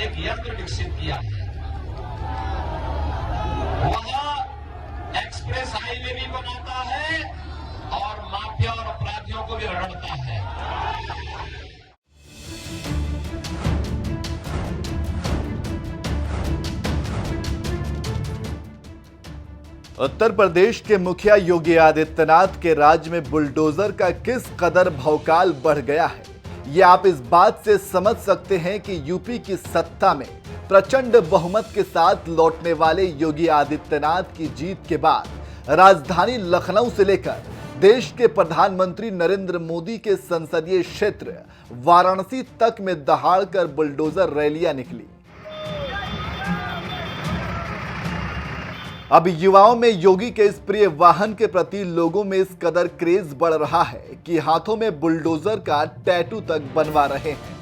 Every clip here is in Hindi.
एक यंत्र विकसित किया है। वह एक्सप्रेस हाईवे भी बनाता है और माफिया और अपराधियों को भी रगड़ता है। उत्तर प्रदेश के मुखिया योगी आदित्यनाथ के राज्य में बुलडोजर का किस कदर भौकाल बढ़ गया है, ये आप इस बात से समझ सकते हैं कि यूपी की सत्ता में प्रचंड बहुमत के साथ लौटने वाले योगी आदित्यनाथ की जीत के बाद राजधानी लखनऊ से लेकर देश के प्रधानमंत्री नरेंद्र मोदी के संसदीय क्षेत्र वाराणसी तक में दहाड़कर बुलडोजर रैलियां निकली। अब युवाओं में योगी के इस प्रिय वाहन के प्रति लोगों में इस कदर क्रेज बढ़ रहा है कि हाथों में बुलडोजर का टैटू तक बनवा रहे हैं।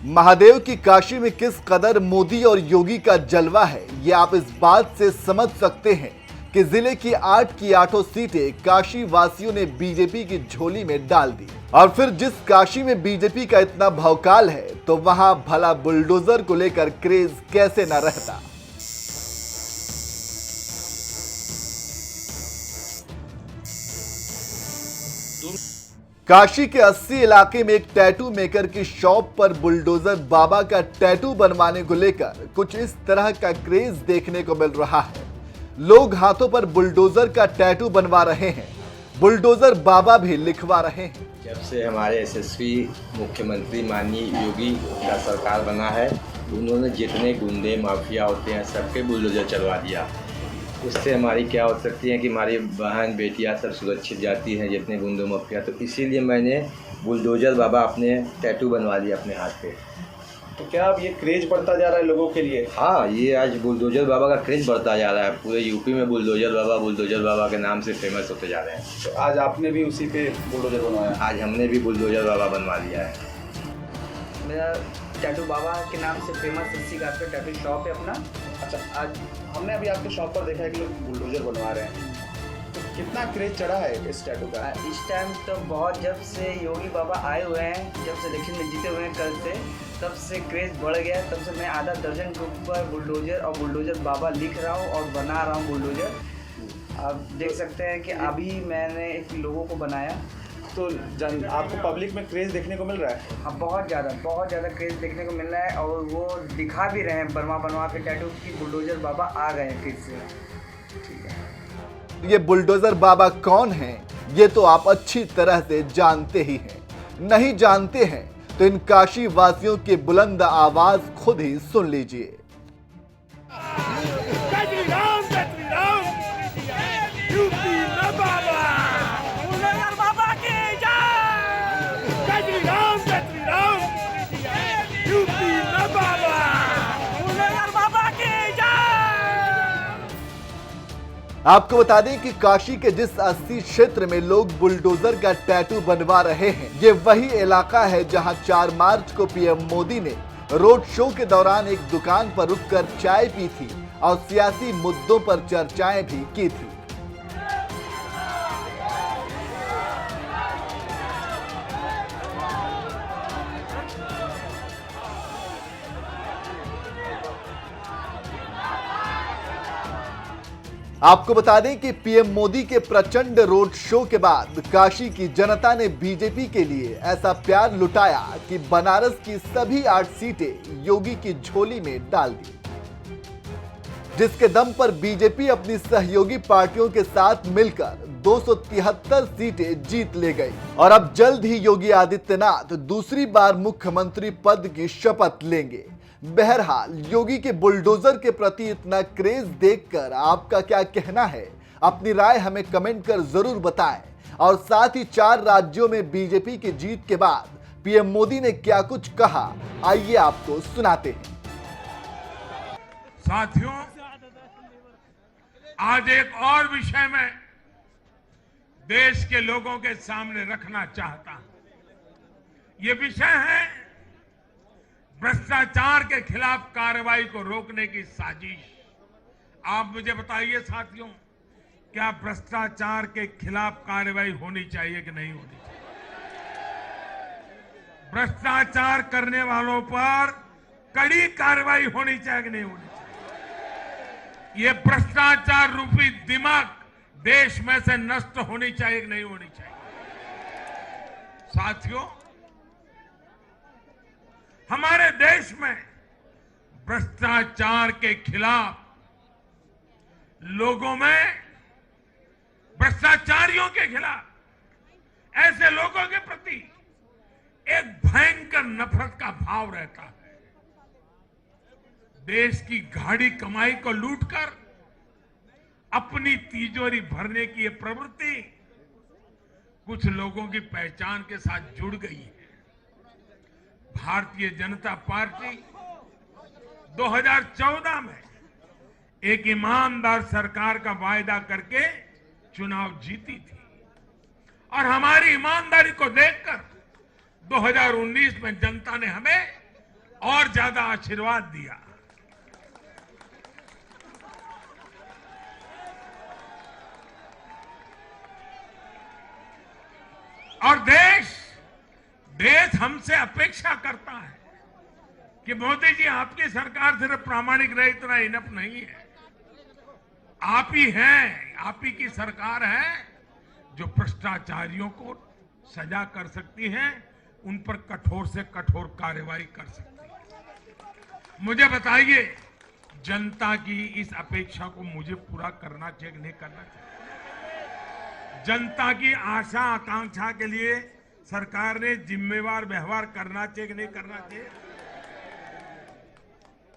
महादेव की काशी में किस कदर मोदी और योगी का जलवा है, ये आप इस बात से समझ सकते हैं कि जिले की 8 की 8 सीटें काशी वासियों ने बीजेपी की झोली में डाल दी। और फिर जिस काशी में बीजेपी का इतना भौकाल है, तो वहां भला बुलडोजर को लेकर क्रेज कैसे न रहता। काशी के 80 इलाके में एक टैटू मेकर की शॉप पर बुलडोजर बाबा का टैटू बनवाने को लेकर कुछ इस तरह का क्रेज देखने को मिल रहा है। लोग हाथों पर बुलडोजर का टैटू बनवा रहे हैं, बुलडोजर बाबा भी लिखवा रहे हैं। जब से हमारे यशस्वी मुख्यमंत्री माननीय योगी का सरकार बना है, उन्होंने जितने गुंडे माफिया होते हैं सबके बुलडोजर चलवा दिया। उससे हमारी क्या हो सकती है कि हमारी बहन बेटियां सब सुरक्षित जाती हैं जितने गुंडे माफिया। तो इसीलिए मैंने बुलडोजर बाबा अपने टैटू बनवा लिया अपने हाथ पे। तो क्या अब ये क्रेज बढ़ता जा रहा है लोगों के लिए? हाँ, ये आज बुलडोजर बाबा का क्रेज बढ़ता जा रहा है। पूरे यूपी में बुलडोजर बाबा के नाम से फेमस होते जा रहे हैं। तो आज आपने भी उसी पे बुलडोजर बनवाया? आज हमने भी बुलडोजर बाबा बनवा लिया है। मेरा टैटू बाबा के नाम से फेमस 80 घाट पे टैटू शॉप है अपना। अच्छा, आज हमने अभी आपके शॉप पर देखा है कि लोग बुलडोजर बनवा रहे हैं, तो कितना क्रेज चढ़ा है इस टैटू का? इस टाइम तो बहुत, जब से योगी बाबा आए हुए हैं, जब से इलेक्शन में जीते हुए हैं कल से, तब से क्रेज बढ़ गया है। तब से मैं आधा दर्जन के ऊपर बुलडोजर और बुलडोजर बाबा लिख रहा हूँ और बना रहा हूँ बुलडोजर। आप देख सकते हैं कि अभी मैंने एक लोगों को बनाया। तो आपको पब्लिक में क्रेज देखने को मिल रहा है? हाँ, बहुत ज़्यादा क्रेज देखने को मिल रहा है। और वो दिखा भी रहे हैं बनवा के टैटू की बुलडोजर बाबा आ गए हैं फिर से। ठीक है, ये बुलडोजर बाबा कौन हैं, ये तो आप अच्छी तरह से जानते ही हैं। नहीं जानते हैं तो इन काशी वासियों की बुलंद आवाज खुद ही सुन लीजिए। आपको बता दें कि काशी के जिस 80 क्षेत्र में लोग बुलडोजर का टैटू बनवा रहे हैं, ये वही इलाका है जहां 4 मार्च को पीएम मोदी ने रोड शो के दौरान एक दुकान पर रुककर चाय पी थी और सियासी मुद्दों पर चर्चाएं भी की थी। आपको बता दें कि पीएम मोदी के प्रचंड रोड शो के बाद काशी की जनता ने बीजेपी के लिए ऐसा प्यार लुटाया कि बनारस की सभी 8 सीटें योगी की झोली में डाल दी, जिसके दम पर बीजेपी अपनी सहयोगी पार्टियों के साथ मिलकर 273 सीटें जीत ले गई और अब जल्द ही योगी आदित्यनाथ दूसरी बार मुख्यमंत्री पद की शपथ लेंगे। बहरहाल योगी के बुलडोजर के प्रति इतना क्रेज देखकर आपका क्या कहना है, अपनी राय हमें कमेंट कर जरूर बताएं। और साथ ही 4 राज्यों में बीजेपी की जीत के बाद पीएम मोदी ने क्या कुछ कहा, आइए आपको सुनाते हैं। साथियों, आज एक और विषय में देश के लोगों के सामने रखना चाहता हूं। ये विषय है भ्रष्टाचार के खिलाफ कार्रवाई को रोकने की साजिश। आप मुझे बताइए साथियों, क्या भ्रष्टाचार के खिलाफ कार्रवाई होनी चाहिए कि नहीं होनी चाहिए? भ्रष्टाचार करने वालों पर कड़ी कार्रवाई होनी चाहिए कि नहीं होनी चाहिए? ये भ्रष्टाचार रूपी दिमाग देश में से नष्ट होनी चाहिए कि नहीं होनी चाहिए? साथियों, हमारे देश में भ्रष्टाचार के खिलाफ लोगों में, भ्रष्टाचारियों के खिलाफ, ऐसे लोगों के प्रति एक भयंकर नफरत का भाव रहता है। देश की गाढ़ी कमाई को लूटकर अपनी तिजोरी भरने की ये प्रवृत्ति कुछ लोगों की पहचान के साथ जुड़ गई है। भारतीय जनता पार्टी 2014 में एक ईमानदार सरकार का वायदा करके चुनाव जीती थी और हमारी ईमानदारी को देखकर 2019 में जनता ने हमें और ज्यादा आशीर्वाद दिया। और देश हमसे अपेक्षा करता है कि मोदी जी, आपकी सरकार सिर्फ प्रामाणिक रहे इतना इनफ नहीं है। आप ही हैं, आप ही की सरकार है जो भ्रष्टाचारियों को सजा कर सकती है, उन पर कठोर से कठोर कार्रवाई कर सकती है। मुझे बताइए, जनता की इस अपेक्षा को मुझे पूरा करना चाहिए कि नहीं करना चाहिए? जनता की आशा आकांक्षा के लिए सरकार ने जिम्मेवार व्यवहार करना चाहिए कि नहीं करना चाहिए?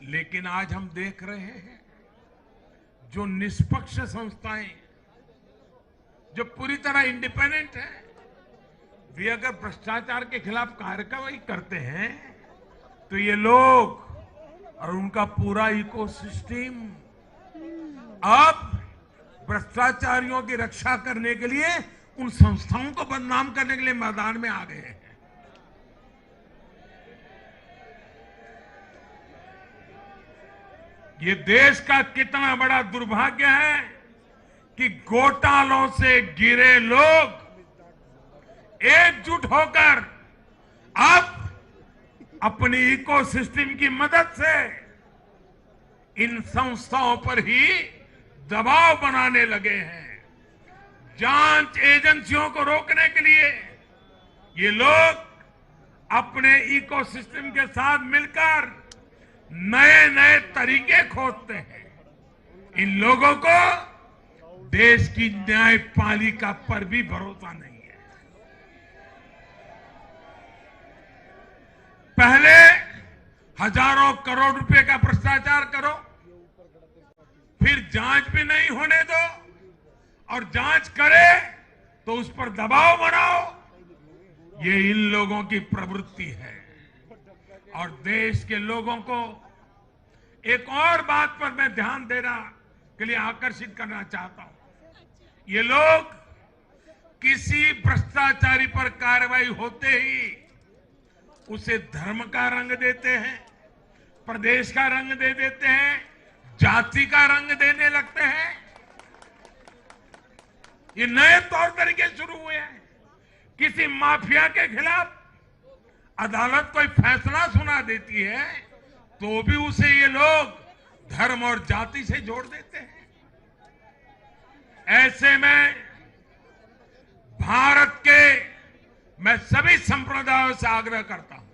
लेकिन आज हम देख रहे हैं जो निष्पक्ष संस्थाएं, जो पूरी तरह इंडिपेंडेंट है, वे अगर भ्रष्टाचार के खिलाफ कार्रवाई करते हैं तो ये लोग और उनका पूरा इकोसिस्टम अब भ्रष्टाचारियों की रक्षा करने के लिए उन संस्थाओं को बदनाम करने के लिए मैदान में आ गए हैं। ये देश का कितना बड़ा दुर्भाग्य है कि घोटालों से घिरे लोग एकजुट होकर अब अपनी इकोसिस्टम की मदद से इन संस्थाओं पर ही दबाव बनाने लगे हैं। जांच एजेंसियों को रोकने के लिए ये लोग अपने इकोसिस्टम के साथ मिलकर नए नए तरीके खोजते हैं। इन लोगों को देश की न्यायपालिका पर भी भरोसा नहीं है। पहले हजारों करोड़ रुपए का भ्रष्टाचार करो, फिर जांच भी नहीं होने दो, और जांच करे तो उस पर दबाव बनाओ। ये इन लोगों की प्रवृत्ति है। और देश के लोगों को एक और बात पर मैं ध्यान देना के लिए आकर्षित करना चाहता हूं। ये लोग किसी भ्रष्टाचारी पर कार्रवाई होते ही उसे धर्म का रंग देते हैं, प्रदेश का रंग दे देते हैं, जाति का रंग देने लगते हैं। ये नए तौर तरीके शुरू हुए हैं। किसी माफिया के खिलाफ अदालत कोई फैसला सुना देती है तो भी उसे ये लोग धर्म और जाति से जोड़ देते हैं। ऐसे में भारत के मैं सभी संप्रदायों से आग्रह करता हूं,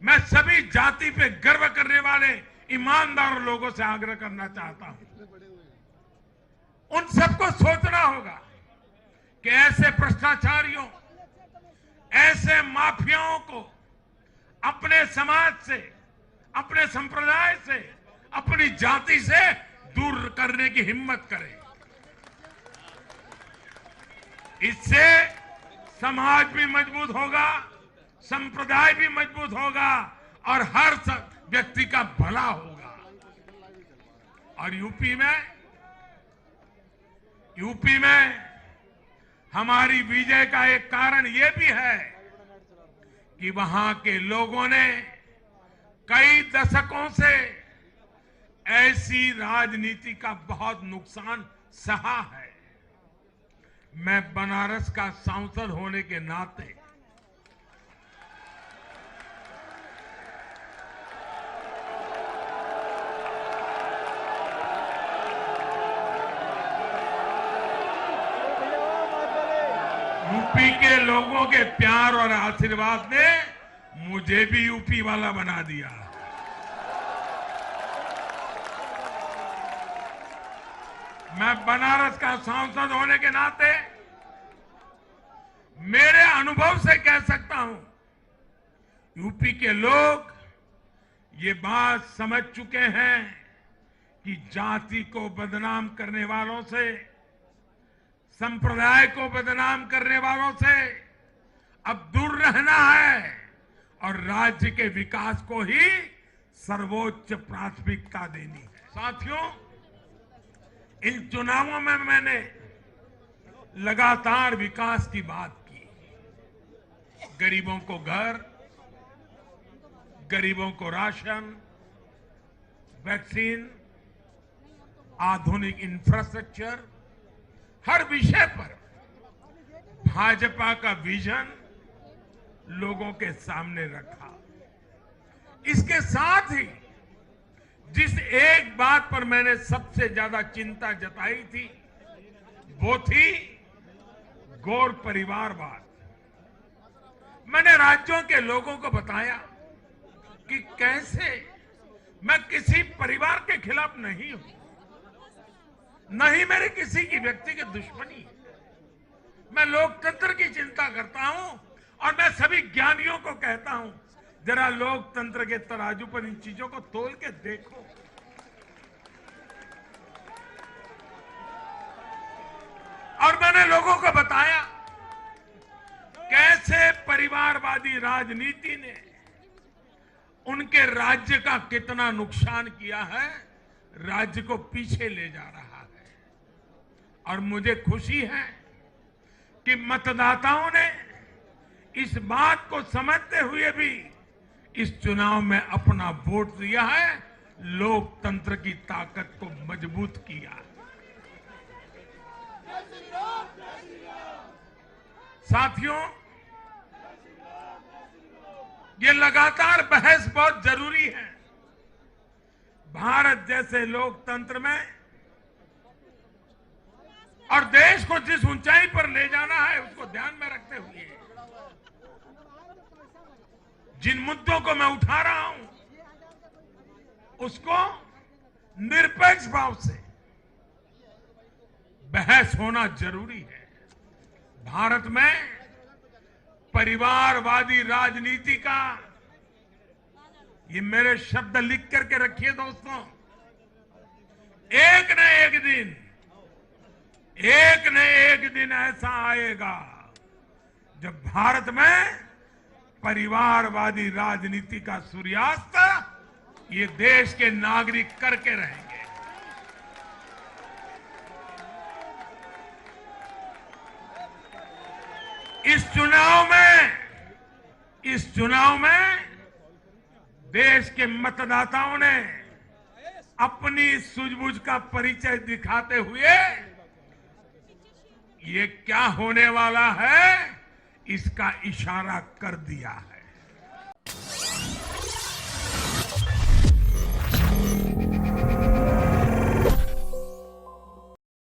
मैं सभी जाति पे गर्व करने वाले ईमानदार लोगों से आग्रह करना चाहता हूं। उन सबको सोचना होगा कि ऐसे भ्रष्टाचारियों, ऐसे माफियाओं को अपने समाज से, अपने संप्रदाय से, अपनी जाति से दूर करने की हिम्मत करें। इससे समाज भी मजबूत होगा, संप्रदाय भी मजबूत होगा और हर व्यक्ति का भला होगा। और यूपी में हमारी विजय का एक कारण यह भी है कि वहां के लोगों ने कई दशकों से ऐसी राजनीति का बहुत नुकसान सहा है। मैं बनारस का सांसद होने के नाते यूपी के लोगों के प्यार और आशीर्वाद ने मुझे भी यूपी वाला बना दिया। मैं बनारस का सांसद होने के नाते मेरे अनुभव से कह सकता हूं, यूपी के लोग ये बात समझ चुके हैं कि जाति को बदनाम करने वालों से, संप्रदाय को बदनाम करने वालों से अब दूर रहना है और राज्य के विकास को ही सर्वोच्च प्राथमिकता देनी है। साथियों, इन चुनावों में मैंने लगातार विकास की बात की। गरीबों को घर, गरीबों को राशन, वैक्सीन, आधुनिक इंफ्रास्ट्रक्चर, हर विषय पर भाजपा का विजन लोगों के सामने रखा। इसके साथ ही जिस एक बात पर मैंने सबसे ज्यादा चिंता जताई थी वो थी गौर परिवारवाद। मैंने राज्यों के लोगों को बताया कि कैसे मैं किसी परिवार के खिलाफ नहीं हूं, न ही मेरे किसी की व्यक्तिगत दुश्मनी है। मैं लोकतंत्र की चिंता करता हूं और मैं सभी ज्ञानियों को कहता हूं, जरा लोकतंत्र के तराजू पर इन चीजों को तोल के देखो। और मैंने लोगों को बताया कैसे परिवारवादी राजनीति ने उनके राज्य का कितना नुकसान किया है, राज्य को पीछे ले जा रहा है। और मुझे खुशी है कि मतदाताओं ने इस बात को समझते हुए भी इस चुनाव में अपना वोट दिया है, लोकतंत्र की ताकत को मजबूत किया। साथियों, ये लगातार बहस बहुत जरूरी है। भारत जैसे लोकतंत्र में और देश को जिस ऊंचाई पर ले जाना है उसको ध्यान में रखते हुए जिन मुद्दों को मैं उठा रहा हूं उसको निरपेक्ष भाव से बहस होना जरूरी है। भारत में परिवारवादी राजनीति का, ये मेरे शब्द लिख करके रखिए दोस्तों, एक न एक दिन ऐसा आएगा जब भारत में परिवारवादी राजनीति का सूर्यास्त ये देश के नागरिक करके रहेंगे। इस चुनाव में देश के मतदाताओं ने अपनी सूझबूझ का परिचय दिखाते हुए ये क्या होने वाला है इसका इशारा कर दिया है।